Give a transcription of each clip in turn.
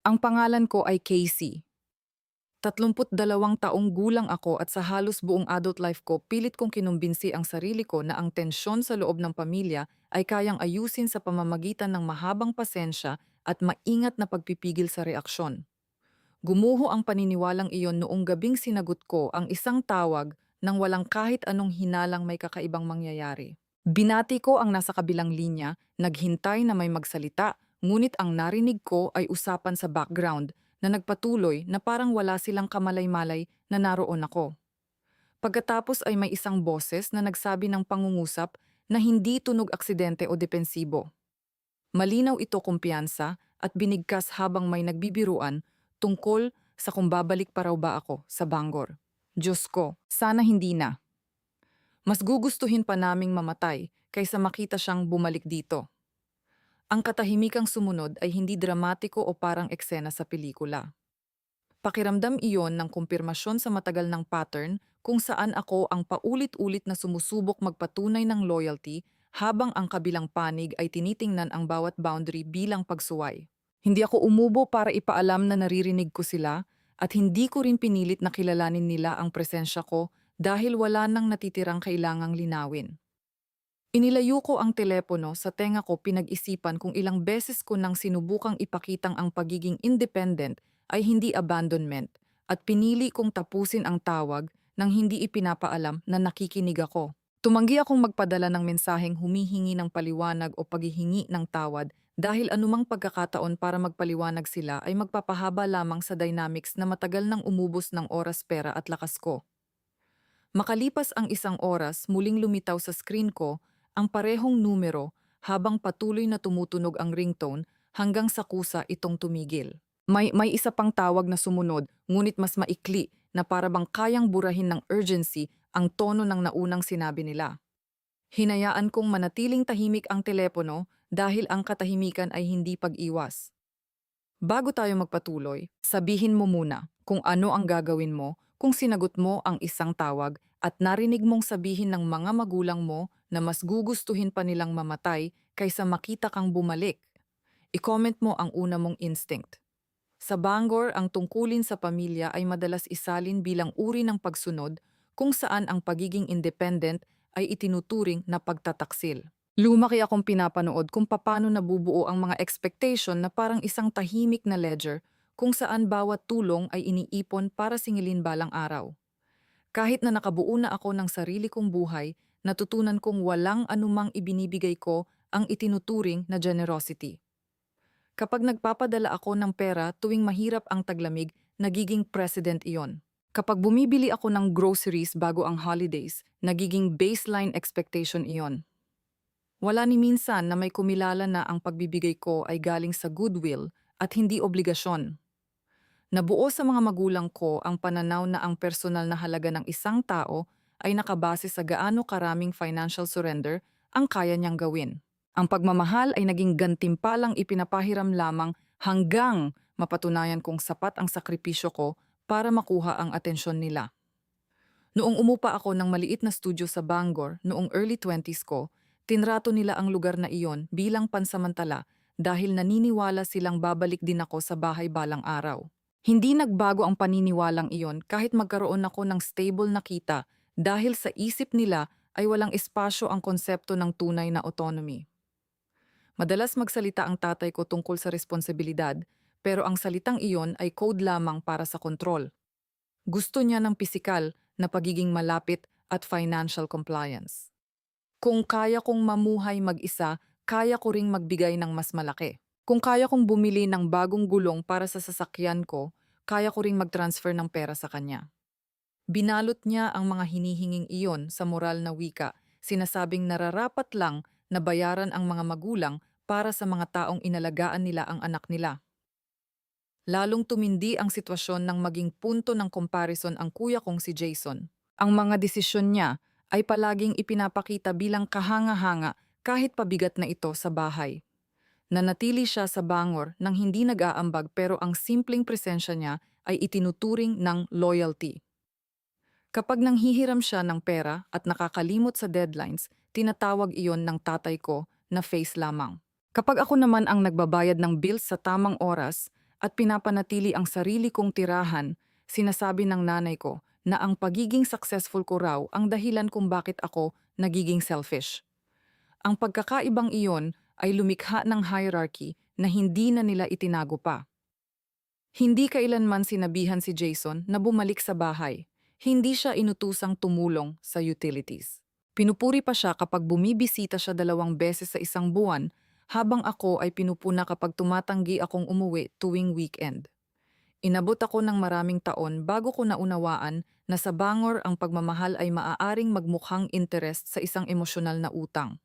Ang pangalan ko ay Casey. 32 taong gulang ako at sa halos buong adult life ko, pilit kong kinumbinsi ang sarili ko na ang tensyon sa loob ng pamilya ay kayang ayusin sa pamamagitan ng mahabang pasensya at maingat na pagpipigil sa reaksyon. Gumuho ang paniniwalang iyon noong gabing sinagot ko ang isang tawag nang walang kahit anong hinalang may kakaibang mangyayari. Binati ko ang nasa kabilang linya, naghintay na may magsalita, ngunit ang narinig ko ay usapan sa background na nagpatuloy na parang wala silang kamalay-malay na naroon ako. Pagkatapos ay may isang boses na nagsabi ng pangungusap na hindi tunog aksidente o depensibo. Malinaw ito kumpiyansa at binigkas habang may nagbibiruan tungkol sa kung babalik pa raw ba ako sa Bangor. Diyos ko, sana hindi na. Mas gugustuhin pa naming mamatay kaysa makita siyang bumalik dito. Ang katahimikang sumunod ay hindi dramatiko o parang eksena sa pelikula. Pakiramdam iyon ng kumpirmasyon sa matagal ng pattern kung saan ako ang paulit-ulit na sumusubok magpatunay ng loyalty habang ang kabilang panig ay tinitingnan ang bawat boundary bilang pagsuway. Hindi ako umubo para ipaalam na naririnig ko sila at hindi ko rin pinilit na kilalanin nila ang presensya ko dahil wala nang natitirang kailangang linawin. Inilayo ko ang telepono sa tenga ko, pinag-isipan kung ilang beses ko nang sinubukang ipakitang ang pagiging independent ay hindi abandonment at pinili kong tapusin ang tawag nang hindi ipinapaalam na nakikinig ako. Tumanggi akong magpadala ng mensaheng humihingi ng paliwanag o paghihingi ng tawad dahil anumang pagkakataon para magpaliwanag sila ay magpapahaba lamang sa dynamics na matagal nang umubos ng oras, pera at lakas ko. Makalipas ang isang oras, muling lumitaw sa screen ko ang parehong numero habang patuloy na tumutunog ang ringtone hanggang sa kusa itong tumigil. May isa pang tawag na sumunod, ngunit mas maikli na para bang kayang burahin ng urgency ang tono ng naunang sinabi nila. Hinayaan kong manatiling tahimik ang telepono dahil ang katahimikan ay hindi pag-iwas. Bago tayo magpatuloy, sabihin mo muna kung ano ang gagawin mo kung sinagot mo ang isang tawag at narinig mong sabihin ng mga magulang mo na mas gugustuhin pa nilang mamatay kaysa makita kang bumalik. I-comment mo ang una mong instinct. Sa Bangor, ang tungkulin sa pamilya ay madalas isalin bilang uri ng pagsunod kung saan ang pagiging independent ay itinuturing na pagtataksil. Lumaki akong pinapanood kung paano nabubuo ang mga expectation na parang isang tahimik na ledger kung saan bawat tulong ay iniipon para singilin balang araw. Kahit na nakabuo na ako ng sarili kong buhay, natutunan kong walang anumang ibinibigay ko ang itinuturing na generosity. Kapag nagpapadala ako ng pera tuwing mahirap ang taglamig, nagiging president iyon. Kapag bumibili ako ng groceries bago ang holidays, nagiging baseline expectation iyon. Wala ni minsan na may kumilala na ang pagbibigay ko ay galing sa goodwill at hindi obligasyon. Nabuo sa mga magulang ko ang pananaw na ang personal na halaga ng isang tao ay nakabase sa gaano karaming financial surrender ang kaya niyang gawin. Ang pagmamahal ay naging gantimpalang ipinapahiram lamang hanggang mapatunayan kong sapat ang sakripisyo ko para makuha ang atensyon nila. Noong umupa ako ng maliit na studio sa Bangor noong early 20s ko, tinrato nila ang lugar na iyon bilang pansamantala dahil naniniwala silang babalik din ako sa bahay balang araw. Hindi nagbago ang paniniwalang iyon kahit magkaroon ako ng stable na kita dahil sa isip nila ay walang espasyo ang konsepto ng tunay na autonomy. Madalas magsalita ang tatay ko tungkol sa responsibilidad, pero ang salitang iyon ay code lamang para sa kontrol. Gusto niya ng pisikal na pagiging malapit at financial compliance. Kung kaya kong mamuhay mag-isa, kaya ko ring magbigay ng mas malaki. Kung kaya kong bumili ng bagong gulong para sa sasakyan ko, kaya ko ring mag-transfer ng pera sa kanya. Binalot niya ang mga hinihinging iyon sa moral na wika, sinasabing nararapat lang na bayaran ang mga magulang para sa mga taong inalagaan nila ang anak nila. Lalong tumindi ang sitwasyon nang maging punto ng comparison ang kuya kong si Jason. Ang mga desisyon niya ay palaging ipinapakita bilang kahanga-hanga kahit pabigat na ito sa bahay. Nanatili siya sa Bangor nang hindi nag-aambag, pero ang simpleng presensya niya ay itinuturing ng loyalty. Kapag nanghihiram siya ng pera at nakakalimot sa deadlines, tinatawag iyon ng tatay ko na face lamang. Kapag ako naman ang nagbabayad ng bills sa tamang oras, at pinapanatili ang sarili kong tirahan, sinasabi ng nanay ko na ang pagiging successful ko raw ang dahilan kung bakit ako nagiging selfish. Ang pagkakaibang iyon ay lumikha ng hierarchy na hindi na nila itinago pa. Hindi kailanman sinabihan si Jason na bumalik sa bahay. Hindi siya inutusang tumulong sa utilities. Pinupuri pa siya kapag bumibisita siya 2 beses sa isang buwan, habang ako ay pinupuna kapag tumatanggi akong umuwi tuwing weekend. Inabot ako ng maraming taon bago ko naunawaan na sa Bangor ang pagmamahal ay maaaring magmukhang interest sa isang emosyonal na utang.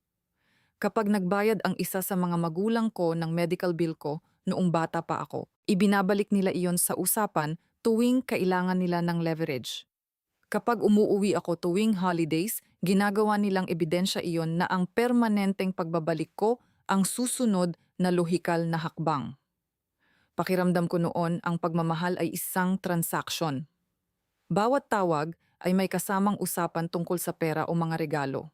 Kapag nagbayad ang isa sa mga magulang ko ng medical bill ko noong bata pa ako, ibinabalik nila iyon sa usapan tuwing kailangan nila ng leverage. Kapag umuuwi ako tuwing holidays, ginagawa nilang ebidensya iyon na ang permanenteng pagbabalik ko ang susunod na lohikal na hakbang. Pakiramdam ko noon ang pagmamahal ay isang transaksyon. Bawat tawag ay may kasamang usapan tungkol sa pera o mga regalo.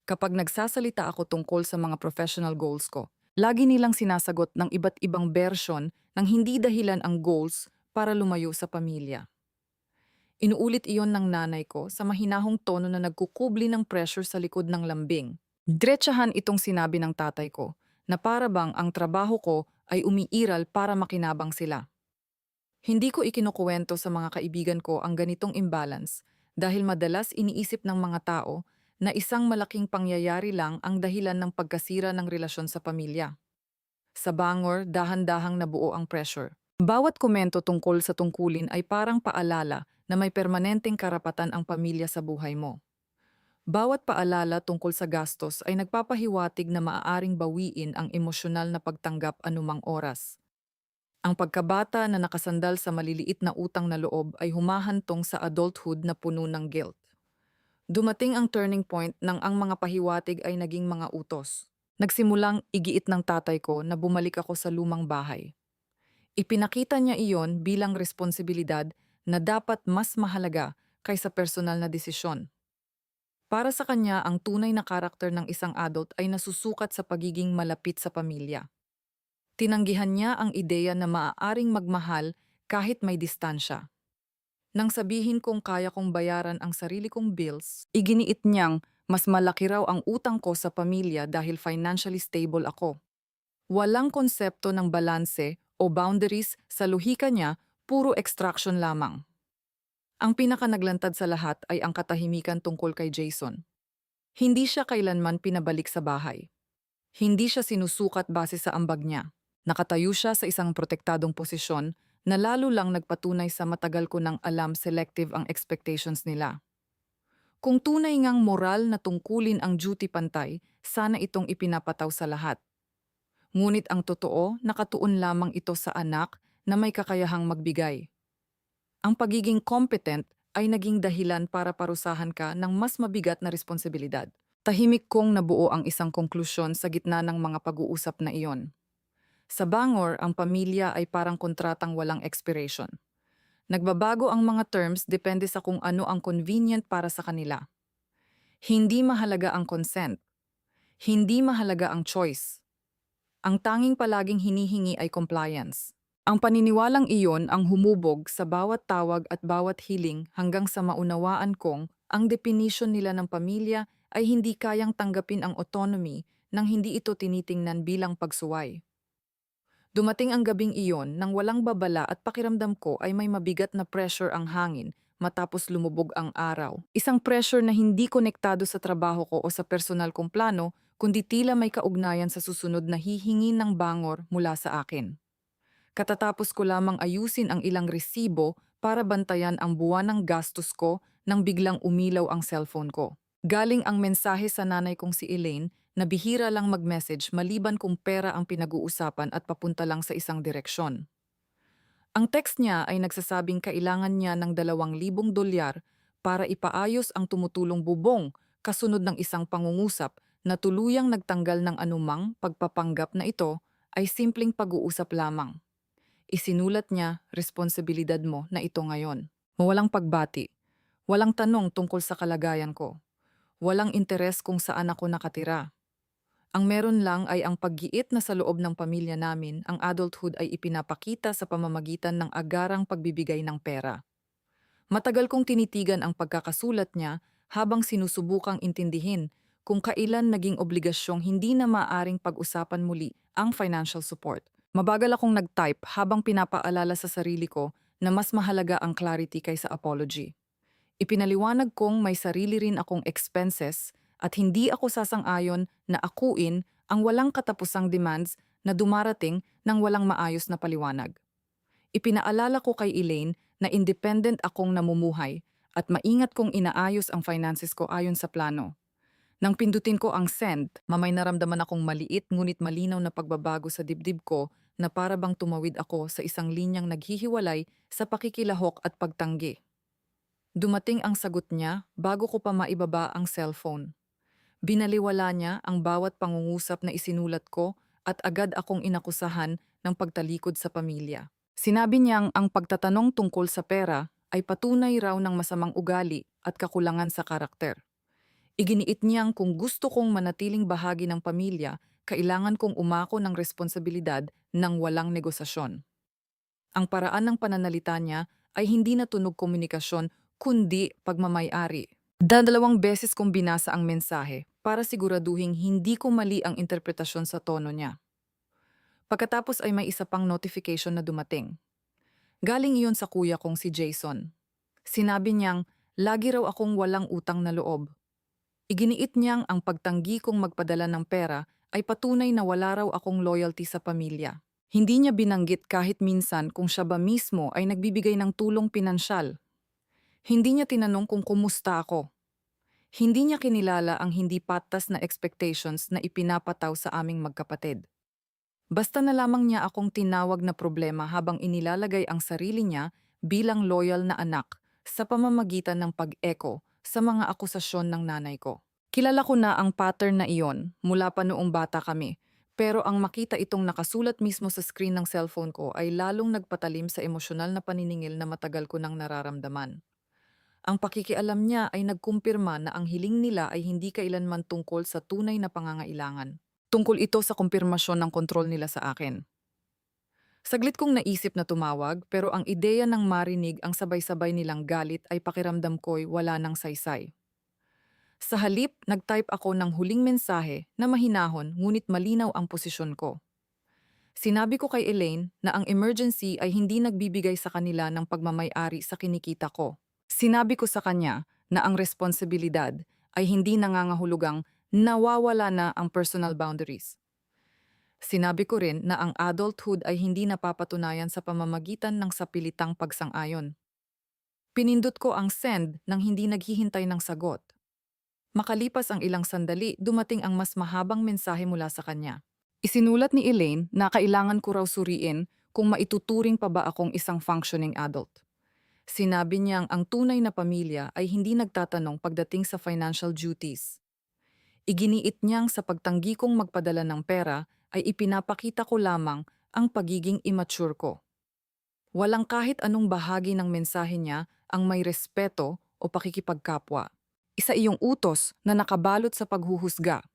Kapag nagsasalita ako tungkol sa mga professional goals ko, lagi nilang sinasagot ng iba't ibang version ng hindi dahilan ang goals para lumayo sa pamilya. Inuulit iyon ng nanay ko sa mahinahong tono na nagkukubli ng pressure sa likod ng lambing. Diretsahan itong sinabi ng tatay ko na para bang ang trabaho ko ay umiiral para makinabang sila. Hindi ko ikinukuwento sa mga kaibigan ko ang ganitong imbalance dahil madalas iniisip ng mga tao na isang malaking pangyayari lang ang dahilan ng pagkasira ng relasyon sa pamilya. Sa Bangor, dahan-dahang nabuo ang pressure. Bawat komento tungkol sa tungkulin ay parang paalala na may permanenteng karapatan ang pamilya sa buhay mo. Bawat paalala tungkol sa gastos ay nagpapahiwatig na maaaring bawiin ang emosyonal na pagtanggap anumang oras. Ang pagkabata na nakasandal sa maliliit na utang na loob ay humahantong sa adulthood na puno ng guilt. Dumating ang turning point nang ang mga pahiwatig ay naging mga utos. Nagsimulang igiit ng tatay ko na bumalik ako sa lumang bahay. Ipinakita niya iyon bilang responsibilidad na dapat mas mahalaga kaysa personal na desisyon. Para sa kanya, ang tunay na karakter ng isang adult ay nasusukat sa pagiging malapit sa pamilya. Tinanggihan niya ang ideya na maaaring magmahal kahit may distansya. Nang sabihin kong kaya kong bayaran ang sarili kong bills, iginiit niyang mas malaki raw ang utang ko sa pamilya dahil financially stable ako. Walang konsepto ng balanse o boundaries sa lohika niya, puro extraction lamang. Ang pinakanaglantad sa lahat ay ang katahimikan tungkol kay Jason. Hindi siya kailanman pinabalik sa bahay. Hindi siya sinusukat base sa ambag niya. Nakatayo siya sa isang protektadong posisyon na lalo lang nagpatunay sa matagal ko nang alam selective ang expectations nila. Kung tunay ngang moral na tungkulin ang duty pantay, sana itong ipinapataw sa lahat. Ngunit ang totoo, nakatuon lamang ito sa anak na may kakayahang magbigay. Ang pagiging competent ay naging dahilan para parusahan ka ng mas mabigat na responsibilidad. Tahimik kong nabuo ang isang konklusyon sa gitna ng mga pag-uusap na iyon. Sa Bangor, ang pamilya ay parang kontratang walang expiration. Nagbabago ang mga terms depende sa kung ano ang convenient para sa kanila. Hindi mahalaga ang consent. Hindi mahalaga ang choice. Ang tanging palaging hinihingi ay compliance. Ang paniniwalang iyon ang humubog sa bawat tawag at bawat hiling hanggang sa maunawaan kong ang definition nila ng pamilya ay hindi kayang tanggapin ang autonomy nang hindi ito tinitingnan bilang pagsuway. Dumating ang gabing iyon nang walang babala at pakiramdam ko ay may mabigat na pressure ang hangin matapos lumubog ang araw. Isang pressure na hindi konektado sa trabaho ko o sa personal kong plano, kundi tila may kaugnayan sa susunod na hihingin ng Bangor mula sa akin. Katatapos ko lamang ayusin ang ilang resibo para bantayan ang buwanang gastos ko nang biglang umilaw ang cellphone ko. Galing ang mensahe sa nanay kong si Elaine na bihira lang mag-message maliban kung pera ang pinag-uusapan at papunta lang sa isang direksyon. Ang text niya ay nagsasabing kailangan niya ng $2,000 para ipaayos ang tumutulong bubong kasunod ng isang pangungusap na tuluyang nagtanggal ng anumang pagpapanggap na ito ay simpleng pag-uusap lamang. Isinulat niya, responsibilidad mo na ito ngayon. Walang pagbati, walang tanong tungkol sa kalagayan ko, walang interes kung saan ako nakatira. Ang meron lang ay ang paggiit na sa loob ng pamilya namin, ang adulthood ay ipinapakita sa pamamagitan ng agarang pagbibigay ng pera. Matagal kong tinitigan ang pagkakasulat niya habang sinusubukang intindihin kung kailan naging obligasyong hindi na maaring pag-usapan muli ang financial support. Mabagal akong nag-type habang pinapaalala sa sarili ko na mas mahalaga ang clarity kaysa apology. Ipinaliwanag kong may sarili rin akong expenses at hindi ako sasang-ayon na akuin ang walang katapusang demands na dumarating ng walang maayos na paliwanag. Ipinaalala ko kay Elaine na independent akong namumuhay at maingat kong inaayos ang finances ko ayon sa plano. Nang pindutin ko ang send, mamay naramdaman akong maliit ngunit malinaw na pagbabago sa dibdib ko na para bang tumawid ako sa isang linyang naghihiwalay sa pakikilahok at pagtanggi. Dumating ang sagot niya bago ko pa maibaba ang cellphone. Binaliwala niya ang bawat pangungusap na isinulat ko at agad akong inakusahan ng pagtalikod sa pamilya. Sinabi niyang ang pagtatanong tungkol sa pera ay patunay raw ng masamang ugali at kakulangan sa karakter. Iginiit niyang kung gusto kong manatiling bahagi ng pamilya, kailangan kong umako ng responsibilidad ng walang negosasyon. Ang paraan ng pananalita niya ay hindi na tunog komunikasyon kundi pagmamay-ari. Dalawang beses kong binasa ang mensahe para siguraduhing hindi ko mali ang interpretasyon sa tono niya. Pagkatapos ay may isa pang notification na dumating. Galing iyon sa kuya kong si Jason. Sinabi niyang lagi raw akong walang utang na loob. Iginiit niyang ang pagtanggi kong magpadala ng pera ay patunay na wala raw akong loyalty sa pamilya. Hindi niya binanggit kahit minsan kung siya ba mismo ay nagbibigay ng tulong pinansyal. Hindi niya tinanong kung kumusta ako. Hindi niya kinilala ang hindi patas na expectations na ipinapataw sa aming magkapatid. Basta na lamang niya akong tinawag na problema habang inilalagay ang sarili niya bilang loyal na anak sa pamamagitan ng pag-echo sa mga akusasyon ng nanay ko. Kilala ko na ang pattern na iyon mula pa noong bata kami, pero ang makita itong nakasulat mismo sa screen ng cellphone ko ay lalong nagpatalim sa emosyonal na paniningil na matagal ko nang nararamdaman. Ang pakikialam niya ay nagkumpirma na ang hiling nila ay hindi kailanman tungkol sa tunay na pangangailangan. Tungkol ito sa kumpirmasyon ng kontrol nila sa akin. Saglit kong naisip na tumawag pero ang ideya ng marinig ang sabay-sabay nilang galit ay pakiramdam ko'y wala ng saysay. Sa halip, nag-type ako ng huling mensahe na mahinahon ngunit malinaw ang posisyon ko. Sinabi ko kay Elaine na ang emergency ay hindi nagbibigay sa kanila ng pagmamay-ari sa kinikita ko. Sinabi ko sa kanya na ang responsibilidad ay hindi nangangahulugang nawawala na ang personal boundaries. Sinabi ko rin na ang adulthood ay hindi napapatunayan sa pamamagitan ng sapilitang pagsang-ayon. Pinindot ko ang send nang hindi naghihintay ng sagot. Makalipas ang ilang sandali, dumating ang mas mahabang mensahe mula sa kanya. Isinulat ni Elaine na kailangan ko raw suriin kung maituturing pa ba akong isang functioning adult. Sinabi niyang ang tunay na pamilya ay hindi nagtatanong pagdating sa financial duties. Iginiit niyang sa pagtanggi kong magpadala ng pera ay ipinapakita ko lamang ang pagiging immature ko. Walang kahit anong bahagi ng mensahe niya ang may respeto o pakikipagkapwa. Isa iyong utos na nakabalot sa paghuhusga.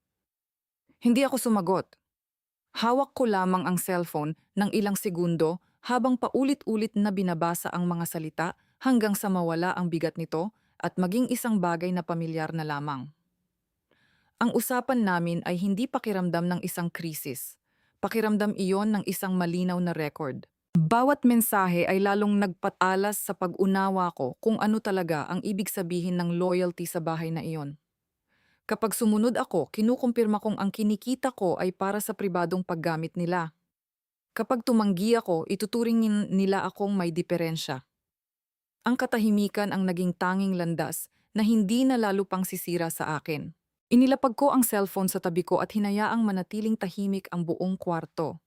Hindi ako sumagot. Hawak ko lamang ang cellphone ng ilang segundo habang paulit-ulit na binabasa ang mga salita hanggang sa mawala ang bigat nito at maging isang bagay na pamilyar na lamang. Ang usapan namin ay hindi pakiramdam ng isang krisis. Pakiramdam iyon ng isang malinaw na record. Bawat mensahe ay lalong nagpatalas sa pag-unawa ko kung ano talaga ang ibig sabihin ng loyalty sa bahay na iyon. Kapag sumunod ako, kinukumpirma kong ang kinikita ko ay para sa pribadong paggamit nila. Kapag tumanggi ako, ituturing nila akong may diferensya. Ang katahimikan ang naging tanging landas na hindi na lalo pang sisira sa akin. Inilapag ko ang cellphone sa tabi ko at hinayaang manatiling tahimik ang buong kwarto.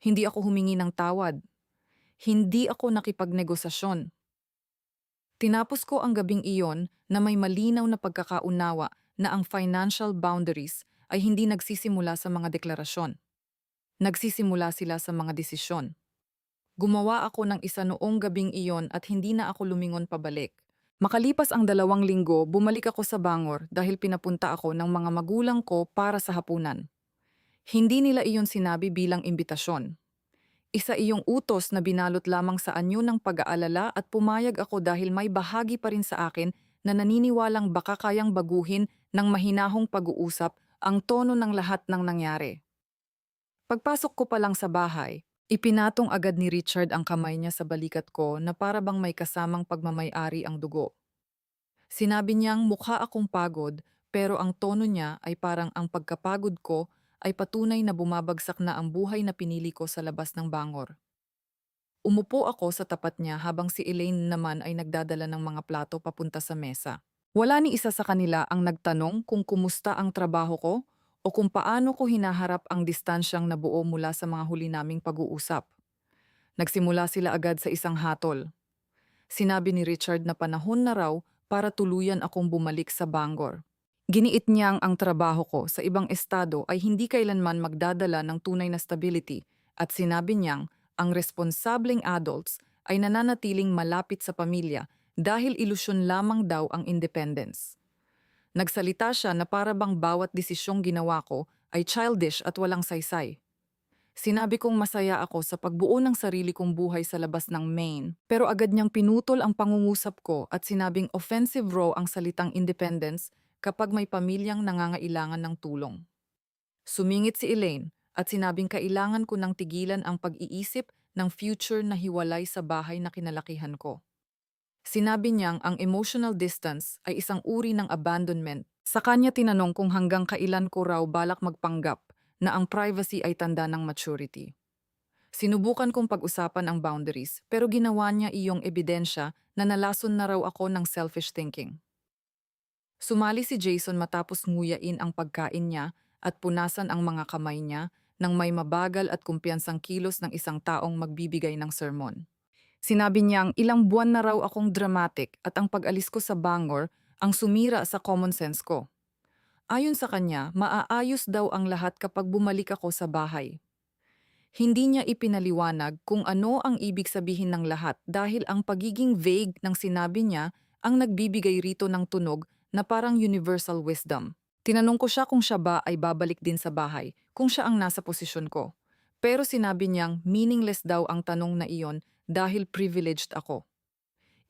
Hindi ako humingi ng tawad. Hindi ako nakipagnegosasyon. Tinapos ko ang gabing iyon na may malinaw na pagkakaunawa na ang financial boundaries ay hindi nagsisimula sa mga deklarasyon. Nagsisimula sila sa mga desisyon. Gumawa ako ng isa noong gabing iyon at hindi na ako lumingon pabalik. Makalipas ang 2 linggo, bumalik ako sa Bangor dahil pinapunta ako ng mga magulang ko para sa hapunan. Hindi nila iyon sinabi bilang imbitasyon. Isa iyong utos na binalot lamang sa anyo ng pag-aalala at pumayag ako dahil may bahagi pa rin sa akin na naniniwalang baka kayang baguhin ng mahinahong pag-uusap ang tono ng lahat ng nangyari. Pagpasok ko pa lang sa bahay, ipinatong agad ni Richard ang kamay niya sa balikat ko na para bang may kasamang pagmamay-ari ang dugo. Sinabi niyang mukha akong pagod pero ang tono niya ay parang ang pagkapagod ko ay patunay na bumabagsak na ang buhay na pinili ko sa labas ng bangor. Umupo ako sa tapat niya habang si Elaine naman ay nagdadala ng mga plato papunta sa mesa. Wala ni isa sa kanila ang nagtanong kung kumusta ang trabaho ko o kung paano ko hinaharap ang distansyang nabuo mula sa mga huli naming pag-uusap. Nagsimula sila agad sa isang hatol. Sinabi ni Richard na panahon na raw para tuluyan akong bumalik sa Bangor. Giniit niyang ang trabaho ko sa ibang estado ay hindi kailanman magdadala ng tunay na stability at sinabi niyang ang responsableng adults ay nananatiling malapit sa pamilya dahil ilusyon lamang daw ang independence. Nagsalita siya na para bang bawat desisyong ginawa ko ay childish at walang saysay. Sinabi kong masaya ako sa pagbuo ng sarili kong buhay sa labas ng Maine, pero agad niyang pinutol ang pangungusap ko at sinabing offensive raw ang salitang independence kapag may pamilyang nangangailangan ng tulong. Sumingit si Elaine at sinabing kailangan ko nang tigilan ang pag-iisip ng future na hiwalay sa bahay na kinalakihan ko. Sinabi niyang ang emotional distance ay isang uri ng abandonment. Sa kanya tinanong kung hanggang kailan ko raw balak magpanggap na ang privacy ay tanda ng maturity. Sinubukan kong pag-usapan ang boundaries pero ginawa niya iyong ebidensya na nalason na raw ako ng selfish thinking. Sumali si Jason matapos nguyain ang pagkain niya at punasan ang mga kamay niya nang may mabagal at kumpiyansang kilos ng isang taong magbibigay ng sermon. Sinabi niyang ilang buwan na raw akong dramatic at ang pag-alis ko sa Bangor ang sumira sa common sense ko. Ayon sa kanya, maaayos daw ang lahat kapag bumalik ako sa bahay. Hindi niya ipinaliwanag kung ano ang ibig sabihin ng lahat dahil ang pagiging vague ng sinabi niya ang nagbibigay rito ng tunog na parang universal wisdom. Tinanong ko siya kung siya ba ay babalik din sa bahay, kung siya ang nasa posisyon ko. Pero sinabi niyang meaningless daw ang tanong na iyon dahil privileged ako.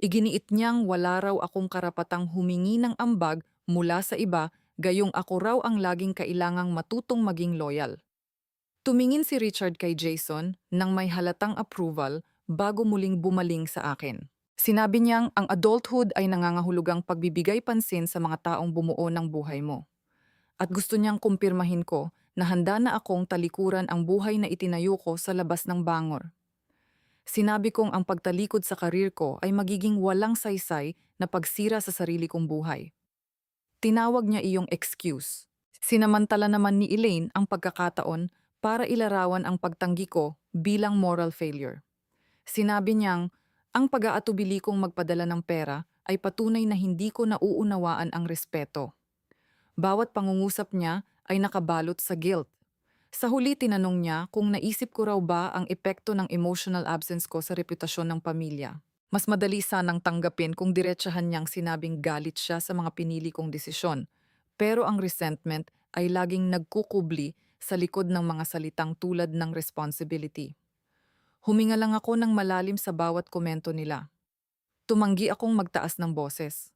Iginiit niyang wala raw akong karapatang humingi ng ambag mula sa iba, gayong ako raw ang laging kailangang matutong maging loyal. Tumingin si Richard kay Jason nang may halatang approval bago muling bumaling sa akin. Sinabi niyang ang adulthood ay nangangahulugang pagbibigay pansin sa mga taong bumuo ng buhay mo. At gusto niyang kumpirmahin ko na handa na akong talikuran ang buhay na itinayo ko sa labas ng Bangor. Sinabi kong ang pagtalikod sa karir ko ay magiging walang saysay na pagsira sa sarili kong buhay. Tinawag niya iyong excuse. Sinamantala naman ni Elaine ang pagkakataon para ilarawan ang pagtanggi ko bilang moral failure. Sinabi niyang, ang pag-aatubili kong magpadala ng pera ay patunay na hindi ko nauunawaan ang respeto. Bawat pangungusap niya ay nakabalot sa guilt. Sa huli tinanong niya kung naisip ko raw ba ang epekto ng emotional absence ko sa reputasyon ng pamilya. Mas madali sanang tanggapin kung diretsahan niyang sinabing galit siya sa mga pinili kong desisyon. Pero ang resentment ay laging nagkukubli sa likod ng mga salitang tulad ng responsibility. Huminga lang ako ng malalim sa bawat komento nila. Tumanggi akong magtaas ng boses.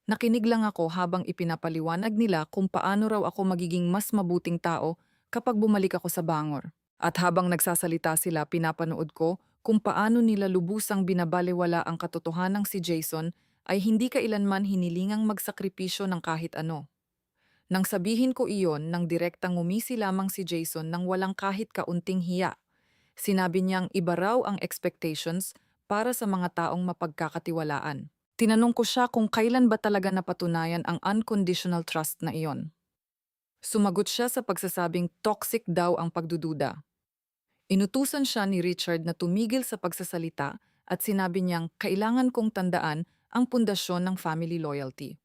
Nakinig lang ako habang ipinapaliwanag nila kung paano raw ako magiging mas mabuting tao kapag bumalik ako sa Bangor. At habang nagsasalita sila, pinapanood ko kung paano nila lubusang binabalewala ang katotohanang si Jason ay hindi kailanman hinilingang magsakripisyo ng kahit ano. Nang sabihin ko iyon, nang direktang ngumisi lamang si Jason nang walang kahit kaunting hiya. Sinabi niyang iba raw ang expectations para sa mga taong mapagkakatiwalaan. Tinanong ko siya kung kailan ba talaga napatunayan ang unconditional trust na iyon. Sumagot siya sa pagsasabing toxic daw ang pagdududa. Inutusan siya ni Richard na tumigil sa pagsasalita at sinabi niyang kailangan kong tandaan ang pundasyon ng family loyalty.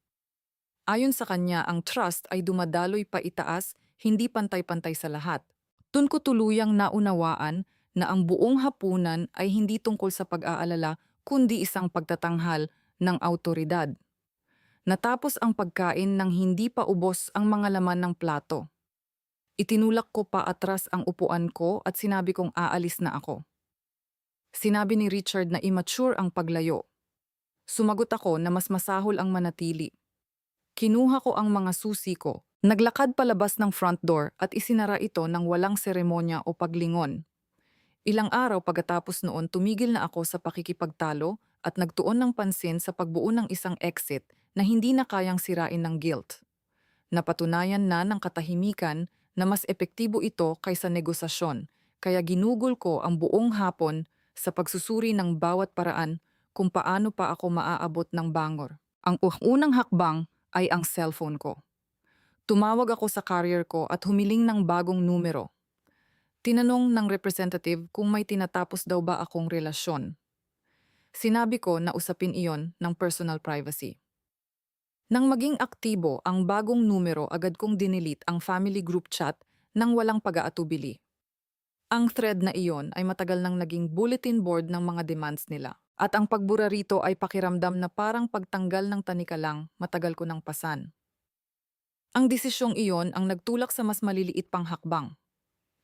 Ayon sa kanya, ang trust ay dumadaloy pa itaas, hindi pantay-pantay sa lahat. Dun ko tuluyang naunawaan na ang buong hapunan ay hindi tungkol sa pag-aalala kundi isang pagtatanghal ng awtoridad. Natapos ang pagkain nang hindi pa ubos ang mga laman ng plato. Itinulak ko pa atras ang upuan ko at sinabi kong aalis na ako. Sinabi ni Richard na immature ang paglayo. Sumagot ako na mas masahol ang manatili. Kinuha ko ang mga susi ko, naglakad palabas ng front door at isinara ito ng walang seremonya o paglingon. Ilang araw pagkatapos noon tumigil na ako sa pakikipagtalo at nagtuon ng pansin sa pagbuo ng isang exit na hindi na kayang sirain ng guilt. Napatunayan na ng katahimikan na mas epektibo ito kaysa negosasyon, kaya ginugol ko ang buong hapon sa pagsusuri ng bawat paraan kung paano pa ako maaabot ng Bangor. Ang unang hakbang ay ang cellphone ko. Tumawag ako sa carrier ko at humiling ng bagong numero. Tinanong ng representative kung may tinatapos daw ba akong relasyon. Sinabi ko na usapin iyon ng personal privacy. Nang maging aktibo ang bagong numero, agad kong dinilit ang family group chat nang walang pag-aatubili. Ang thread na iyon ay matagal nang naging bulletin board ng mga demands nila. At ang pagbura rito ay pakiramdam na parang pagtanggal ng tanika lang, matagal ko nang pasan. Ang desisyong iyon ang nagtulak sa mas maliliit pang hakbang.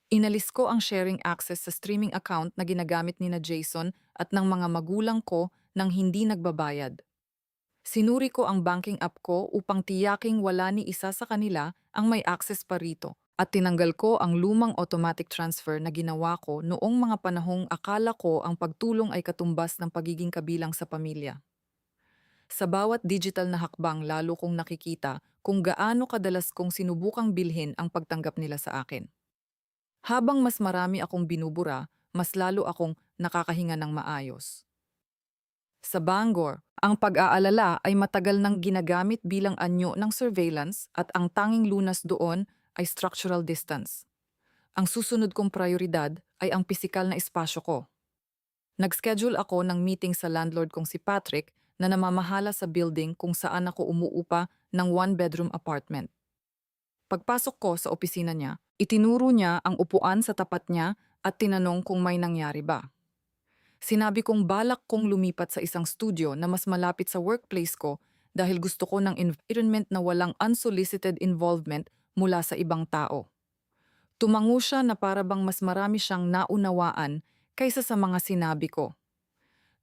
Inalis ko ang sharing access sa streaming account na ginagamit ni na Jason at ng mga magulang ko nang hindi nagbabayad. Sinuri ko ang banking app ko upang tiyaking wala ni isa sa kanila ang may access pa rito. At tinanggal ko ang lumang automatic transfer na ginawa ko noong mga panahong akala ko ang pagtulong ay katumbas ng pagiging kabilang sa pamilya. Sa bawat digital na hakbang lalo kong nakikita kung gaano kadalas kong sinubukang bilhin ang pagtanggap nila sa akin. Habang mas marami akong binubura, mas lalo akong nakakahinga ng maayos. Sa Bangor, ang pag-aalala ay matagal nang ginagamit bilang anyo ng surveillance at ang tanging lunas doon ay structural distance. Ang susunod kong prioridad ay ang pisikal na espasyo ko. Nag-schedule ako ng meeting sa landlord kong si Patrick na namamahala sa building kung saan ako umuupa ng one-bedroom apartment. Pagpasok ko sa opisina niya, itinuro niya ang upuan sa tapat niya at tinanong kung may nangyari ba. Sinabi kong balak kong lumipat sa isang studio na mas malapit sa workplace ko dahil gusto ko ng environment na walang unsolicited involvement mula sa ibang tao. Tumango siya na para bang mas marami siyang naunawaan kaysa sa mga sinabi ko.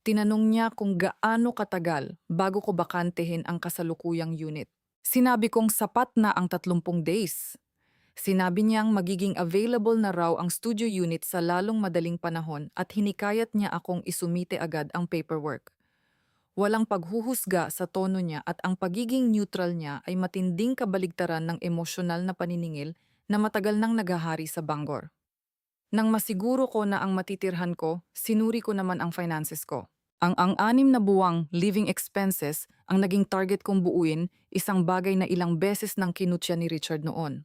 Tinanong niya kung gaano katagal bago ko bakantehin ang kasalukuyang unit. Sinabi kong sapat na ang 30 days. Sinabi niyang magiging available na raw ang studio unit sa lalong madaling panahon at hinikayat niya akong isumite agad ang paperwork. Walang paghuhusga sa tono niya at ang pagiging neutral niya ay matinding kabaligtaran ng emosyonal na paniningil na matagal nang naghahari sa Bangor. Nang masiguro ko na ang matitirhan ko, sinuri ko naman ang finances ko. Ang 6 na buwang living expenses ang naging target kong buuin, isang bagay na ilang beses nang kinutya ni Richard noon.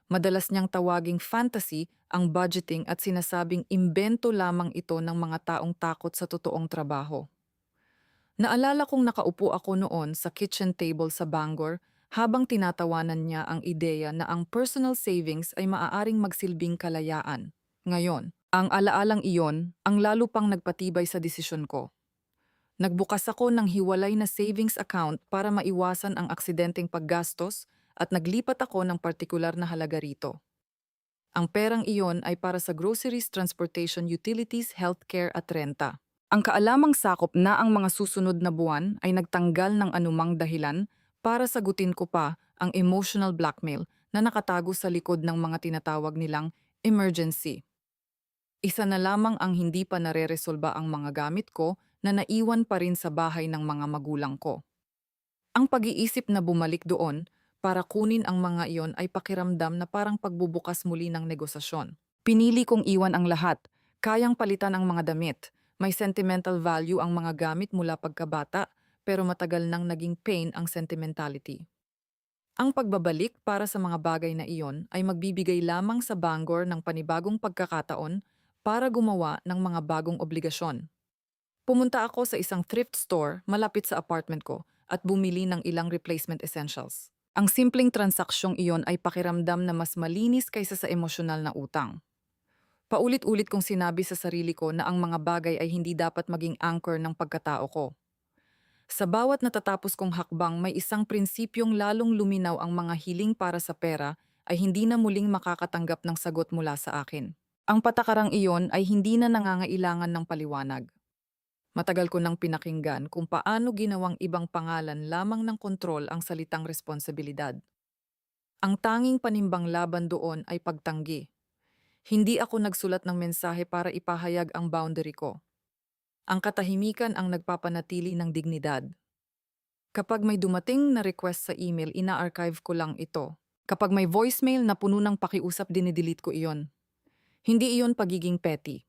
Madalas niyang tawaging fantasy ang budgeting at sinasabing imbento lamang ito ng mga taong takot sa totoong trabaho. Naalala kong nakaupo ako noon sa kitchen table sa Bangor habang tinatawanan niya ang ideya na ang personal savings ay maaaring magsilbing kalayaan. Ngayon, ang alaalang iyon ang lalo pang nagpatibay sa desisyon ko. Nagbukas ako ng hiwalay na savings account para maiwasan ang aksidenteng paggastos at naglipat ako ng partikular na halaga rito. Ang perang iyon ay para sa groceries, transportation, utilities, healthcare at renta. Ang kaalamang sakop na ang mga susunod na buwan ay nagtanggal ng anumang dahilan para sagutin ko pa ang emotional blackmail na nakatago sa likod ng mga tinatawag nilang emergency. Isa na lamang ang hindi pa nareresolba ang mga gamit ko na naiwan pa rin sa bahay ng mga magulang ko. Ang pag-iisip na bumalik doon para kunin ang mga iyon ay pakiramdam na parang pagbubukas muli ng negosasyon. Pinili kong iwan ang lahat, kayang palitan ang mga damit, may sentimental value ang mga gamit mula pagkabata, pero matagal nang naging pain ang sentimentality. Ang pagbabalik para sa mga bagay na iyon ay magbibigay lamang sa Bangor ng panibagong pagkakataon para gumawa ng mga bagong obligasyon. Pumunta ako sa isang thrift store malapit sa apartment ko at bumili ng ilang replacement essentials. Ang simpleng transaksyong iyon ay pakiramdam na mas malinis kaysa sa emosyonal na utang. Paulit-ulit kong sinabi sa sarili ko na ang mga bagay ay hindi dapat maging anchor ng pagkatao ko. Sa bawat natatapos kong hakbang may isang prinsipyong lalong luminaw ang mga hiling para sa pera ay hindi na muling makakatanggap ng sagot mula sa akin. Ang patakarang iyon ay hindi na nangangailangan ng paliwanag. Matagal ko nang pinakinggan kung paano ginawang ibang pangalan lamang ng kontrol ang salitang responsibilidad. Ang tanging panimbang laban doon ay pagtanggi. Hindi ako nagsulat ng mensahe para ipahayag ang boundary ko. Ang katahimikan ang nagpapanatili ng dignidad. Kapag may dumating na request sa email, ina-archive ko lang ito. Kapag may voicemail na puno ng pakiusap, dinidelete ko iyon. Hindi iyon pagiging petty.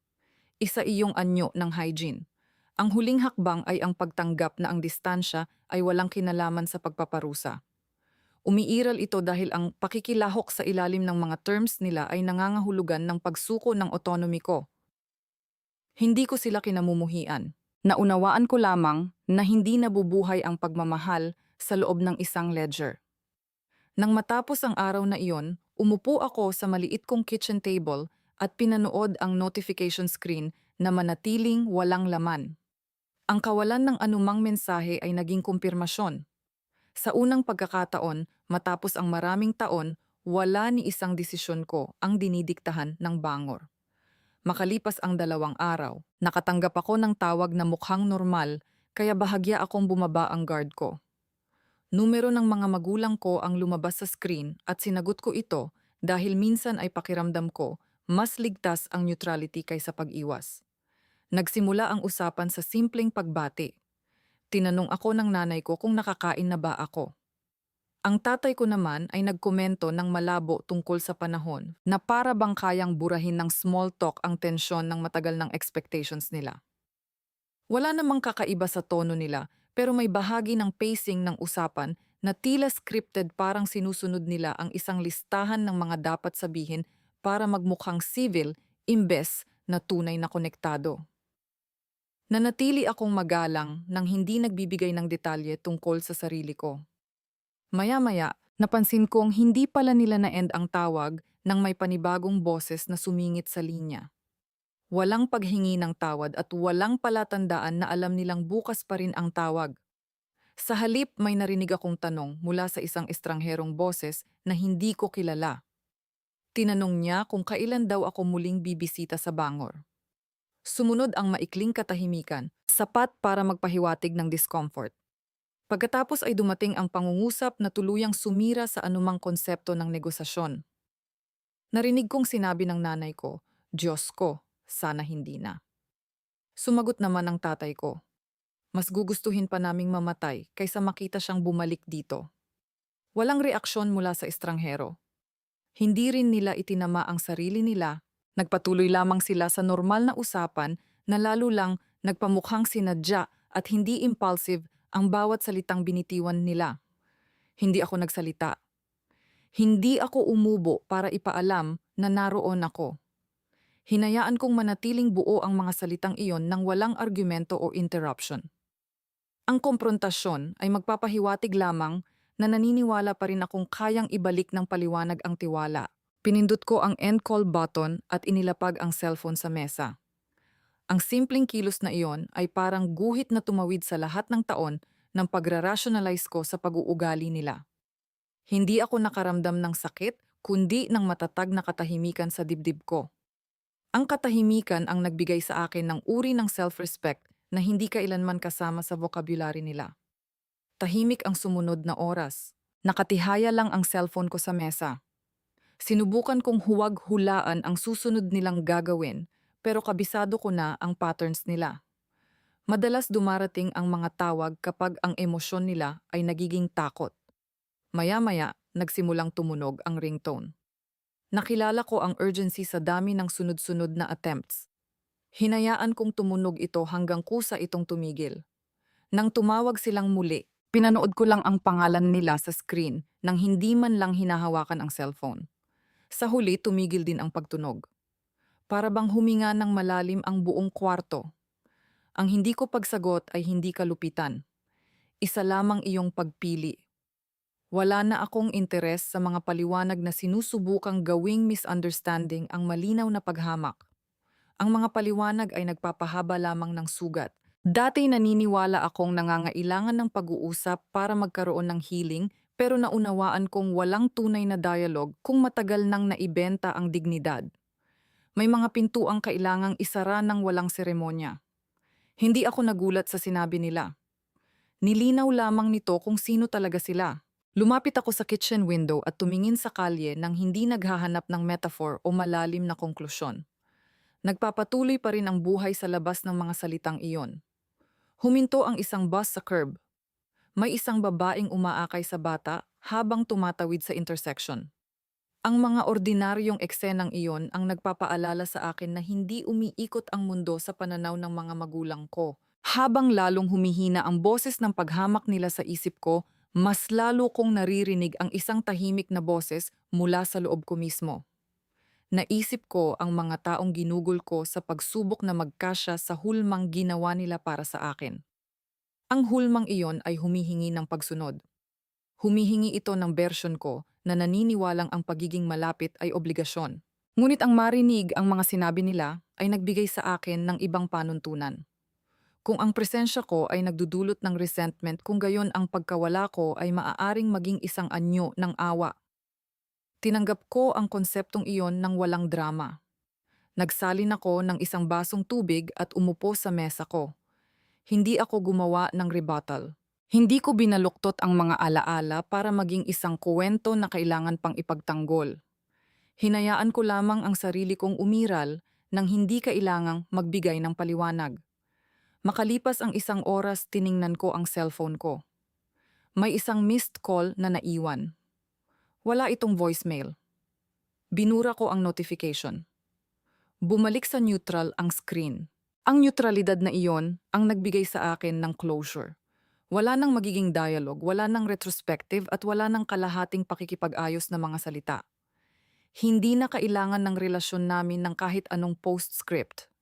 Isa iyong anyo ng hygiene. Ang huling hakbang ay ang pagtanggap na ang distansya ay walang kinalaman sa pagpaparusa. Umiiral ito dahil ang pakikilahok sa ilalim ng mga terms nila ay nangangahulugan ng pagsuko ng autonomy ko. Hindi ko sila kinamumuhian. Naunawaan ko lamang na hindi nabubuhay ang pagmamahal sa loob ng isang ledger. Nang matapos ang araw na iyon, umupo ako sa maliit kong kitchen table at pinanood ang notification screen na manatiling walang laman. Ang kawalan ng anumang mensahe ay naging kumpirmasyon. Sa unang pagkakataon, matapos ang maraming taon, wala ni isang desisyon ko ang dinidiktahan ng Bangor. Makalipas ang 2 araw, nakatanggap ako ng tawag na mukhang normal, kaya bahagya akong bumaba ang guard ko. Numero ng mga magulang ko ang lumabas sa screen at sinagot ko ito dahil minsan ay pakiramdam ko mas ligtas ang neutrality kaysa pag-iwas. Nagsimula ang usapan sa simpleng pagbati. Tinanong ako ng nanay ko kung nakakain na ba ako. Ang tatay ko naman ay nagkomento ng malabo tungkol sa panahon na para bang kayang burahin ng small talk ang tensyon ng matagal ng expectations nila. Wala namang kakaiba sa tono nila, pero may bahagi ng pacing ng usapan na tila scripted, parang sinusunod nila ang isang listahan ng mga dapat sabihin para magmukhang civil imbes na tunay na konektado. Nanatili akong magalang nang hindi nagbibigay ng detalye tungkol sa sarili ko. Maya-maya, napansin kong hindi pala nila na-end ang tawag nang may panibagong boses na sumingit sa linya. Walang paghingi ng tawad at walang palatandaan na alam nilang bukas pa rin ang tawag. Sa halip, may narinig akong tanong mula sa isang estrangherong boses na hindi ko kilala. Tinanong niya kung kailan daw ako muling bibisita sa Bangor. Sumunod ang maikling katahimikan, sapat para magpahiwatig ng discomfort. Pagkatapos ay dumating ang pangungusap na tuluyang sumira sa anumang konsepto ng negosasyon. Narinig kong sinabi ng nanay ko, "Diyos ko, sana hindi na." Sumagot naman ang tatay ko, "Mas gugustuhin pa naming mamatay kaysa makita siyang bumalik dito." Walang reaksyon mula sa estranghero. Hindi rin nila itinama ang sarili nila, nagpatuloy lamang sila sa normal na usapan na lalo lang nagpamukhang sinadya at hindi impulsive ang bawat salitang binitiwan nila. Hindi ako nagsalita. Hindi ako umubo para ipaalam na naroon ako. Hinayaan kong manatiling buo ang mga salitang iyon nang walang argumento o interruption. Ang komprontasyon ay magpapahiwatig lamang na naniniwala pa rin akong kayang ibalik ng paliwanag ang tiwala. Pinindot ko ang end call button at inilapag ang cellphone sa mesa. Ang simpleng kilos na iyon ay parang guhit na tumawid sa lahat ng taon ng pagra-rationalize ko sa pag-uugali nila. Hindi ako nakaramdam ng sakit, kundi ng matatag na katahimikan sa dibdib ko. Ang katahimikan ang nagbigay sa akin ng uri ng self-respect na hindi kailanman kasama sa vocabulary nila. Tahimik ang sumunod na oras. Nakatihaya lang ang cellphone ko sa mesa. Sinubukan kong huwag-hulaan ang susunod nilang gagawin, pero kabisado ko na ang patterns nila. Madalas dumarating ang mga tawag kapag ang emosyon nila ay nagiging takot. Maya-maya, nagsimulang tumunog ang ringtone. Nakilala ko ang urgency sa dami ng sunod-sunod na attempts. Hinayaan kong tumunog ito hanggang kusa itong tumigil. Nang tumawag silang muli, pinanood ko lang ang pangalan nila sa screen nang hindi man lang hinahawakan ang cellphone. Sa huli, tumigil din ang pagtunog. Para bang huminga ng malalim ang buong kwarto. Ang hindi ko pagsagot ay hindi kalupitan. Isa lamang iyong pagpili. Wala na akong interes sa mga paliwanag na sinusubukang gawing misunderstanding ang malinaw na paghamak. Ang mga paliwanag ay nagpapahaba lamang ng sugat. Dati naniniwala akong nangangailangan ng pag-uusap para magkaroon ng healing, Pero naunawaan kong walang tunay na dialogue kung matagal nang naibenta ang dignidad. May mga pintuang kailangang isara ng walang seremonya. Hindi ako nagulat sa sinabi nila. Nilinaw lamang nito kung sino talaga sila. Lumapit ako sa kitchen window at tumingin sa kalye nang hindi naghahanap ng metaphor o malalim na konklusyon. Nagpapatuloy pa rin ang buhay sa labas ng mga salitang iyon. Huminto ang isang bus sa curb. May isang babaeng umaakay sa bata habang tumatawid sa intersection. Ang mga ordinaryong eksenang iyon ang nagpapaalala sa akin na hindi umiikot ang mundo sa pananaw ng mga magulang ko. Habang lalong humihina ang boses ng paghamak nila sa isip ko, mas lalo kong naririnig ang isang tahimik na boses mula sa loob ko mismo. Naisip ko ang mga taong ginugol ko sa pagsubok na magkasya sa hulmang ginawa nila para sa akin. Ang hulmang iyon ay humihingi ng pagsunod. Humihingi ito ng bersyon ko na naniniwalang ang pagiging malapit ay obligasyon. Ngunit ang marinig ang mga sinabi nila ay nagbigay sa akin ng ibang panuntunan. Kung ang presensya ko ay nagdudulot ng resentment, kung gayon ang pagkawala ko ay maaaring maging isang anyo ng awa. Tinanggap ko ang konseptong iyon ng walang drama. Nagsalin ako ng isang basong tubig at umupo sa mesa ko. Hindi ako gumawa ng rebuttal. Hindi ko binaluktot ang mga alaala para maging isang kuwento na kailangan pang ipagtanggol. Hinayaan ko lamang ang sarili kong umiral nang hindi kailangang magbigay ng paliwanag. Makalipas ang isang oras, tiningnan ko ang cellphone ko. May isang missed call na naiwan. Wala itong voicemail. Binura ko ang notification. Bumalik sa neutral ang screen. Ang neutralidad na iyon ang nagbigay sa akin ng closure. Wala nang magiging dialogue, wala nang retrospective at wala nang kalahating pakikipag-ayos na mga salita. Hindi na kailangan ng relasyon namin ng kahit anong postscript.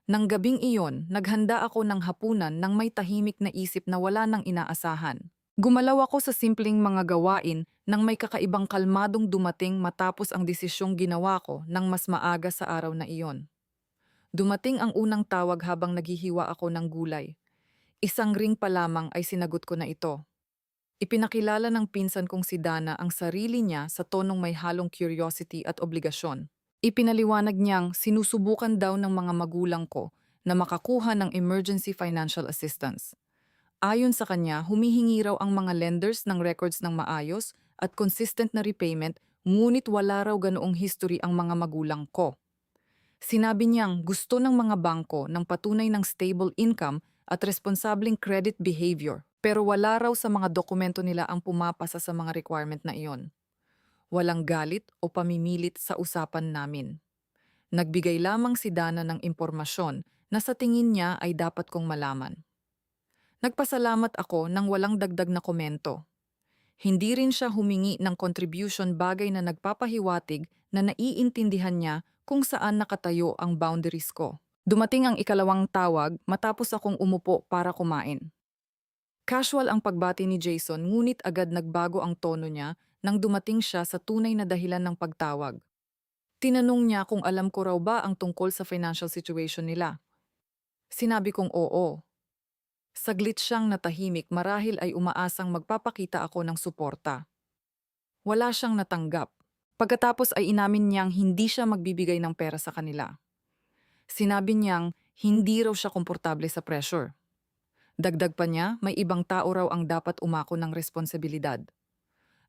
Nang gabing iyon, naghanda ako ng hapunan nang may tahimik na isip na wala nang inaasahan. Gumalaw ako sa simpleng mga gawain nang may kakaibang kalmadong dumating matapos ang desisyong ginawa ko nang mas maaga sa araw na iyon. Dumating ang unang tawag habang naghihiwa ako ng gulay. Isang ring pa lamang ay sinagot ko na ito. Ipinakilala ng pinsan kong si Dana ang sarili niya sa tonong may halong curiosity at obligasyon. Ipinaliwanag niyang sinusubukan daw ng mga magulang ko na makakuha ng emergency financial assistance. Ayon sa kanya, humihingi raw ang mga lenders ng records ng maayos at consistent na repayment, ngunit wala raw ganoong history ang mga magulang ko. Sinabi niyang gusto ng mga bangko ng patunay ng stable income at responsableng credit behavior, pero wala raw sa mga dokumento nila ang pumapasa sa mga requirement na iyon. Walang galit o pamimilit sa usapan namin. Nagbigay lamang si Dana ng impormasyon na sa tingin niya ay dapat kong malaman. Nagpasalamat ako nang walang dagdag na komento. Hindi rin siya humingi ng contribution, bagay na nagpapahiwatig na naiintindihan niya kung saan nakatayo ang boundaries ko. Dumating ang ikalawang tawag matapos akong umupo para kumain. Casual ang pagbati ni Jason, ngunit agad nagbago ang tono niya nang dumating siya sa tunay na dahilan ng pagtawag. Tinanong niya kung alam ko raw ba ang tungkol sa financial situation nila. Sinabi kong oo. Saglit siyang natahimik, marahil ay umaasang magpapakita ako ng suporta. Wala siyang natanggap. Pagkatapos ay inamin niyang hindi siya magbibigay ng pera sa kanila. Sinabi niyang hindi raw siya komportable sa pressure. Dagdag pa niya, may ibang tao raw ang dapat umako ng responsibilidad.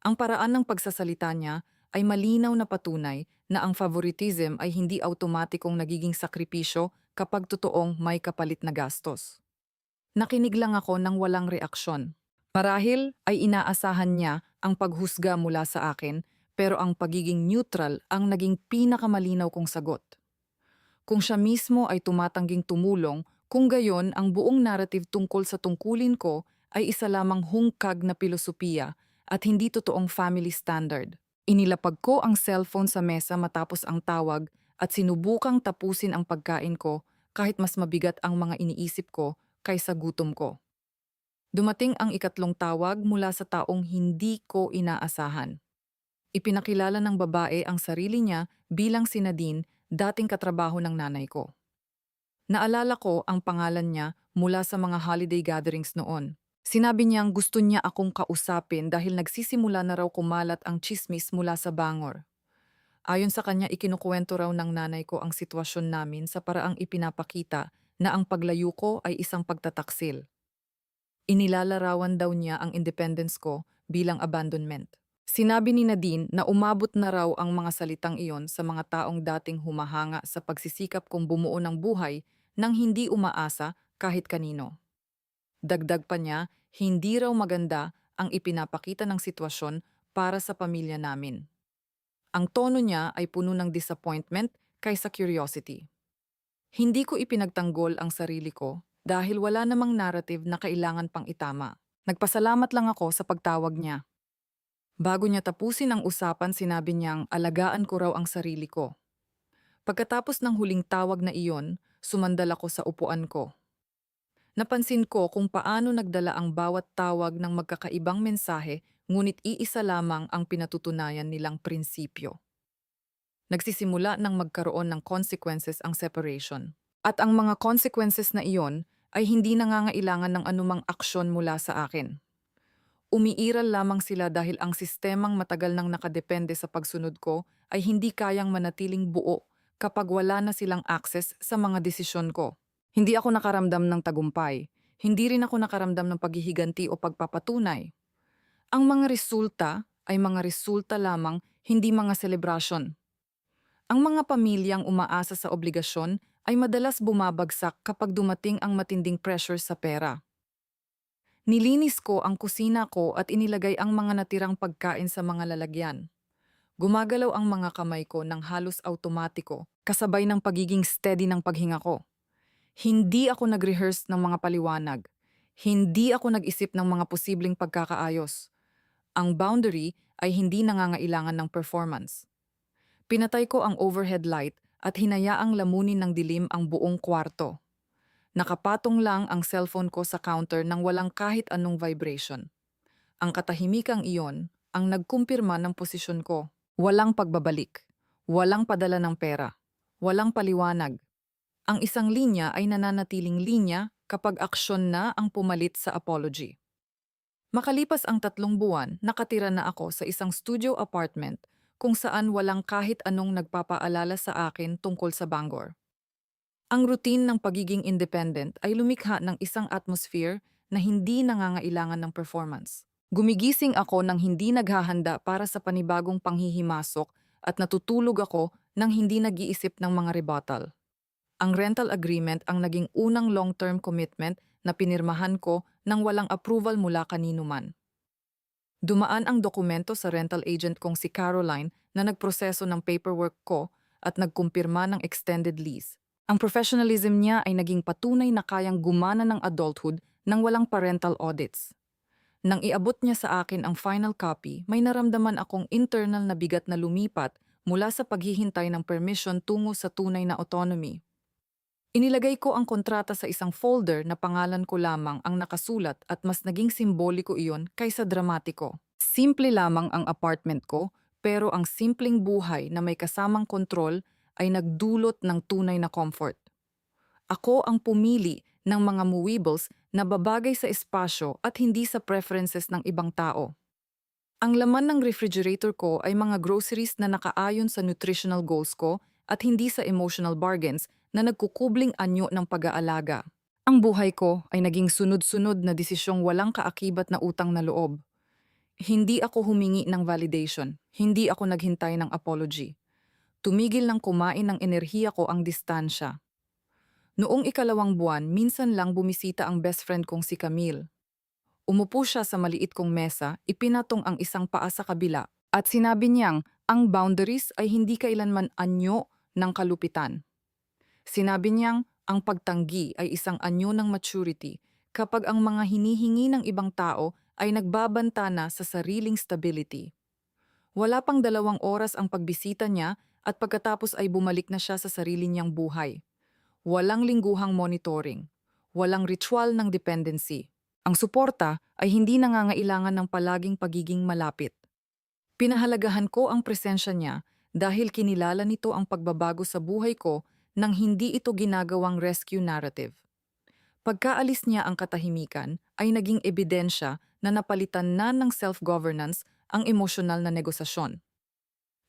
Ang paraan ng pagsasalita niya ay malinaw na patunay na ang favoritism ay hindi automatikong nagiging sakripisyo kapag totoong may kapalit na gastos. Nakinig lang ako ng walang reaksyon. Marahil ay inaasahan niya ang paghusga mula sa akin, pero ang pagiging neutral ang naging pinakamalinaw kong sagot. Kung siya mismo ay tumatangging tumulong, kung gayon ang buong narrative tungkol sa tungkulin ko ay isa lamang hungkag na pilosopiya at hindi totoong family standard. Inilapag ko ang cellphone sa mesa matapos ang tawag at sinubukang tapusin ang pagkain ko kahit mas mabigat ang mga iniisip ko kaysa gutom ko. Dumating ang ikatlong tawag mula sa taong hindi ko inaasahan. Ipinakilala ng babae ang sarili niya bilang si Nadine, dating katrabaho ng nanay ko. Naalala ko ang pangalan niya mula sa mga holiday gatherings noon. Sinabi niyang gusto niya akong kausapin dahil nagsisimula na raw kumalat ang tsismis mula sa Bangor. Ayon sa kanya, ikinukuwento raw ng nanay ko ang sitwasyon namin sa paraang ipinapakita na ang paglayo ko ay isang pagtataksil. Inilalarawan daw niya ang independence ko bilang abandonment. Sinabi ni Nadine na umabot na raw ang mga salitang iyon sa mga taong dating humahanga sa pagsisikap kong bumuo ng buhay nang hindi umaasa kahit kanino. Dagdag pa niya, hindi raw maganda ang ipinapakita ng sitwasyon para sa pamilya namin. Ang tono niya ay puno ng disappointment kaysa curiosity. Hindi ko ipinagtanggol ang sarili ko dahil wala namang narrative na kailangan pang itama. Nagpasalamat lang ako sa pagtawag niya. Bago niya tapusin ang usapan, sinabi niyang alagaan ko raw ang sarili ko. Pagkatapos ng huling tawag na iyon, sumandal ako sa upuan ko. Napansin ko kung paano nagdala ang bawat tawag ng magkakaibang mensahe, ngunit iisa lamang ang pinatutunayan nilang prinsipyo. Nagsisimula ng magkaroon ng consequences ang separation. At ang mga consequences na iyon ay hindi nangangailangan ng anumang aksyon mula sa akin. Umiiral lamang sila dahil ang sistemang matagal nang nakadepende sa pagsunod ko ay hindi kayang manatiling buo kapag wala na silang access sa mga desisyon ko. Hindi ako nakaramdam ng tagumpay. Hindi rin ako nakaramdam ng paghihiganti o pagpapatunay. Ang mga resulta ay mga resulta lamang, hindi mga selebrasyon. Ang mga pamilyang umaasa sa obligasyon ay madalas bumabagsak kapag dumating ang matinding pressure sa pera. Nilinis ko ang kusina ko at inilagay ang mga natirang pagkain sa mga lalagyan. Gumagalaw ang mga kamay ko ng halos automatiko, kasabay ng pagiging steady ng paghinga ko. Hindi ako nag-rehearse ng mga paliwanag. Hindi ako nag-isip ng mga posibleng pagkakaayos. Ang boundary ay hindi nangangailangan ng performance. Pinatay ko ang overhead light at hinayaang lamunin ng dilim ang buong kwarto. Nakapatong lang ang cellphone ko sa counter nang walang kahit anong vibration. Ang katahimikang iyon ang nagkumpirma ng posisyon ko. Walang pagbabalik. Walang padala ng pera. Walang paliwanag. Ang isang linya ay nananatiling linya kapag aksyon na ang pumalit sa apology. Makalipas ang 3 buwan, nakatira na ako sa isang studio apartment kung saan walang kahit anong nagpapaalala sa akin tungkol sa Bangor. Ang routine ng pagiging independent ay lumikha ng isang atmosphere na hindi nangangailangan ng performance. Gumigising ako nang hindi naghahanda para sa panibagong panghihimasok at natutulog ako nang hindi nag-iisip ng mga rebuttal. Ang rental agreement ang naging unang long-term commitment na pinirmahan ko nang walang approval mula kanino man. Dumaan ang dokumento sa rental agent kong si Caroline na nagproseso ng paperwork ko at nagkumpirma ng extended lease. Ang professionalism niya ay naging patunay na kayang gumana ng adulthood nang walang parental audits. Nang iabot niya sa akin ang final copy, may naramdaman akong internal na bigat na lumipat mula sa paghihintay ng permission tungo sa tunay na autonomy. Inilagay ko ang kontrata sa isang folder na pangalan ko lamang ang nakasulat at mas naging simboliko iyon kaysa dramatiko. Simple lamang ang apartment ko, pero ang simpleng buhay na may kasamang kontrol ay nagdulot ng tunay na comfort. Ako ang pumili ng mga movables na babagay sa espasyo at hindi sa preferences ng ibang tao. Ang laman ng refrigerator ko ay mga groceries na nakaayon sa nutritional goals ko at hindi sa emotional bargains na nagkukubling anyo ng pag-aalaga. Ang buhay ko ay naging sunod-sunod na desisyong walang kaakibat na utang na loob. Hindi ako humingi ng validation, hindi ako naghintay ng apology. Tumigil ng kumain ng enerhiya ko ang distansya. Noong 2 buwan, minsan lang bumisita ang best friend kong si Camille. Umupo siya sa maliit kong mesa, ipinatong ang isang paa sa kabila, at sinabi niyang ang boundaries ay hindi kailanman anyo ng kalupitan. Sinabi niyang ang pagtanggi ay isang anyo ng maturity kapag ang mga hinihingi ng ibang tao ay nagbabanta na sa sariling stability. Wala pang 2 oras ang pagbisita niya at pagkatapos ay bumalik na siya sa sarili niyang buhay. Walang lingguhang monitoring. Walang ritual ng dependency. Ang suporta ay hindi nangangailangan ng palaging pagiging malapit. Pinahalagahan ko ang presensya niya dahil kinilala nito ang pagbabago sa buhay ko nang hindi ito ginagawang rescue narrative. Pagkaalis niya ang katahimikan ay naging ebidensya na napalitan na ng self-governance ang emosyonal na negosasyon.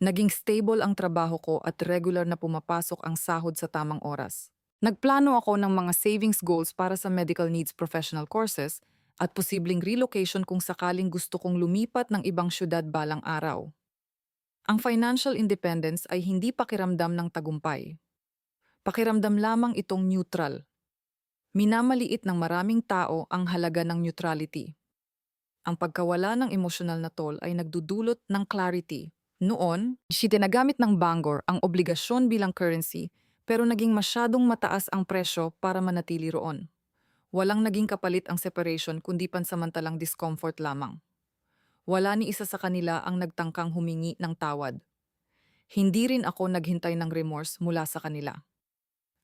Naging stable ang trabaho ko at regular na pumapasok ang sahod sa tamang oras. Nagplano ako ng mga savings goals para sa medical needs professional courses at posibleng relocation kung sakaling gusto kong lumipat ng ibang syudad balang araw. Ang financial independence ay hindi pakiramdam ng tagumpay. Pakiramdam lamang itong neutral. Minamaliit ng maraming tao ang halaga ng neutrality. Ang pagkawala ng emosyonal na toll ay nagdudulot ng clarity. Noon, itinagamit ng Bangor ang obligasyon bilang currency pero naging masyadong mataas ang presyo para manatili roon. Walang naging kapalit ang separation kundi pansamantalang discomfort lamang. Wala ni isa sa kanila ang nagtangkang humingi ng tawad. Hindi rin ako naghintay ng remorse mula sa kanila.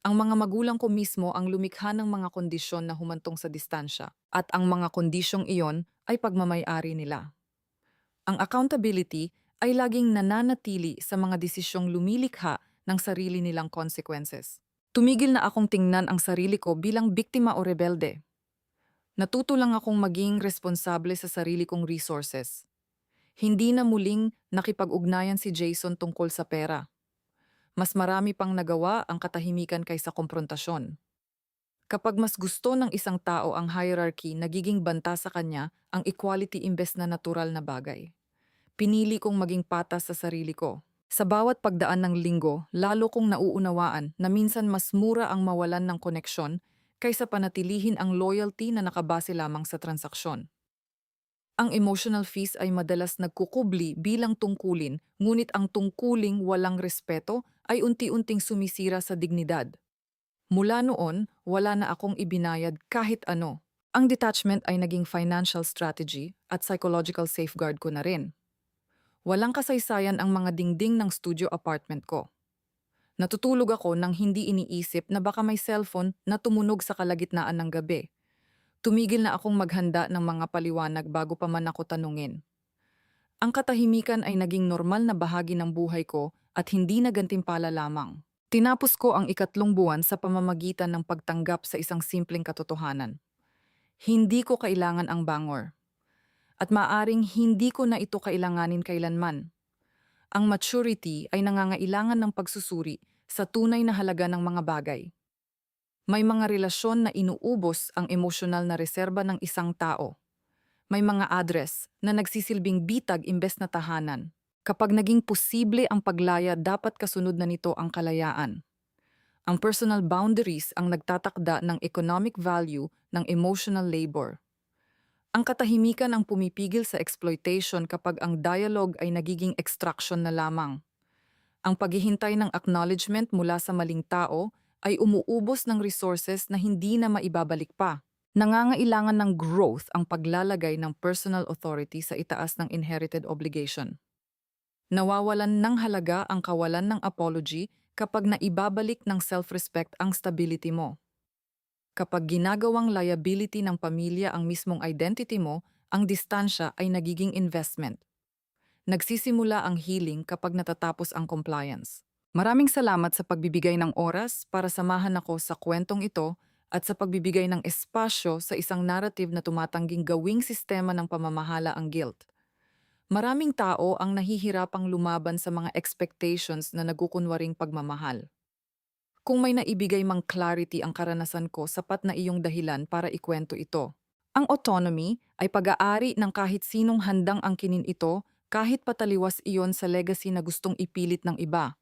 Ang mga magulang ko mismo ang lumikha ng mga kondisyon na humantong sa distansya at ang mga kondisyong iyon ay pagmamay-ari nila. Ang accountability ay laging nananatili sa mga desisyong lumilikha ng sarili nilang consequences. Tumigil na akong tingnan ang sarili ko bilang biktima o rebelde. Natuto lang akong maging responsable sa sarili kong resources. Hindi na muling nakipag-ugnayan si Jason tungkol sa pera. Mas marami pang nagawa ang katahimikan kaysa komprontasyon. Kapag mas gusto ng isang tao ang hierarchy, nagiging banta sa kanya ang equality imbes na natural na bagay. Pinili kong maging patas sa sarili ko. Sa bawat pagdaan ng linggo, lalo kong nauunawaan na minsan mas mura ang mawalan ng koneksyon kaysa panatilihin ang loyalty na nakabase lamang sa transaksyon. Ang emotional fees ay madalas nagkukubli bilang tungkulin, ngunit ang tungkuling walang respeto ay unti-unting sumisira sa dignidad. Mula noon, wala na akong ibinayad kahit ano. Ang detachment ay naging financial strategy at psychological safeguard ko na rin. Walang kasaysayan ang mga dingding ng studio apartment ko. Natutulog ako nang hindi iniisip na baka may cellphone na tumunog sa kalagitnaan ng gabi. Tumigil na akong maghanda ng mga paliwanag bago pa man ako tanungin. Ang katahimikan ay naging normal na bahagi ng buhay ko at hindi na gantimpala lamang. Tinapos ko ang 3 buwan sa pamamagitan ng pagtanggap sa isang simpleng katotohanan. Hindi ko kailangan ang Bangor. At maaring hindi ko na ito kailanganin kailanman. Ang maturity ay nangangailangan ng pagsusuri sa tunay na halaga ng mga bagay. May mga relasyon na inuubos ang emosyonal na reserba ng isang tao. May mga address na nagsisilbing bitag imbes na tahanan. Kapag naging posible ang paglaya, dapat kasunod na nito ang kalayaan. Ang personal boundaries ang nagtatakda ng economic value ng emotional labor. Ang katahimikan ang pumipigil sa exploitation kapag ang dialogue ay nagiging extraction na lamang. Ang paghihintay ng acknowledgement mula sa maling tao ay umuubos ng resources na hindi na maibabalik pa. Nangangailangan ng growth ang paglalagay ng personal authority sa itaas ng inherited obligation. Nawawalan ng halaga ang kawalan ng apology kapag naibabalik ng self-respect ang stability mo. Kapag ginagawang liability ng pamilya ang mismong identity mo, ang distansya ay nagiging investment. Nagsisimula ang healing kapag natatapos ang compliance. Maraming salamat sa pagbibigay ng oras para samahan ako sa kwentong ito at sa pagbibigay ng espasyo sa isang narrative na tumatangging gawing sistema ng pamamahala ang guilt. Maraming tao ang nahihirapang lumaban sa mga expectations na nagkukunwaring pagmamahal. Kung may naibigay mang clarity ang karanasan ko, sapat na iyong dahilan para ikwento ito. Ang autonomy ay pag-aari ng kahit sinong handang angkinin ito kahit pataliwas iyon sa legacy na gustong ipilit ng iba.